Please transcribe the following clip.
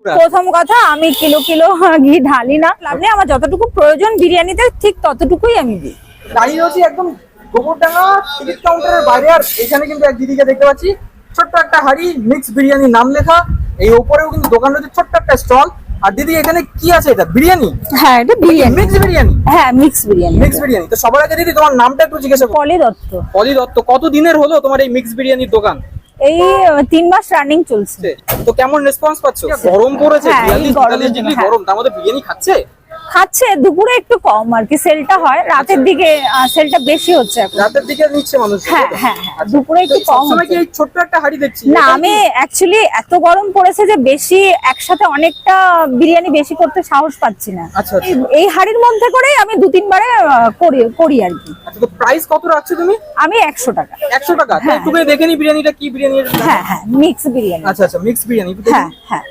প্রথম কথা আমি কিলো কিলো ঘি ঢালি না, আপনি আমার যতটুকু প্রয়োজন বিরিয়ানিতে ঠিক ততটুকুই আমি দিই। দাঁড়িয়ে আছি একদম গোবরডাঙ্গা টিকিট কাউন্টারের বাইরে, আর এখানে কিন্তু এক দিদিকে দেখতে পাচ্ছি, ছোট্ট একটা হাড়ি মিক্স বিরিয়ানি নাম লেখা। এই ওপরেও কিন্তু দোকান রয়েছে, ছোট্ট একটা স্টল। আর দিদি এখানে কি আছে? এটা বিরিয়ানি? হ্যাঁ, এটা বিরিয়ানি। মিক্স বিরিয়ানি? হ্যাঁ, মিক্স বিরিয়ানি। মিক্স বিরিয়ানি। তো সবার আগে দিদি তোমার নামটা একটু জিজ্ঞাসা করো। পলি দত্ত। পলি দত্ত। কত দিনের হলো তোমার এই মিক্স বিরিয়ানির দোকান? এই 3 মাস রানিং চলছে। তো কেমন রেসপন্স পাচ্ছ? গরম পড়েছে, হ্যাঁ, 42-43 ডিগ্রি গরম, তার মধ্যে বিরিয়ানি খাচ্ছে। দুপুরে একটু কম আর কি সেলটা হয়, রাতের দিকে সেলটা বেশি হচ্ছে এখন। রাতের দিকে নিচ্ছে মানুষ। হ্যাঁ হ্যাঁ, দুপুরে একটু কম সময় কি হচ্ছে। এই ছোট্ট একটা হাড়ি দেখছি? না, আমি অ্যাকচুয়ালি এত গরম পড়েছে যে বেশি একসাথে অনেকটা বিরিয়ানি বেশি করতে সাহস পাচ্ছি না। আচ্ছা, আচ্ছা। এই হাড়ির মধ্যে করেই আমি 2-3 বারে করি আর কি। আচ্ছা, তো প্রাইস কত রাখছো তুমি? আমি 100 টাকা। 100 টাকা? হ্যাঁ। একটু দেখে নি বিরিয়ানিটা কি বিরিয়ানি। হ্যাঁ হ্যাঁ, মিক্স বিরিয়ানি। আচ্ছা আচ্ছা, মিক্স বিরিয়ানি। হ্যাঁ হ্যাঁ।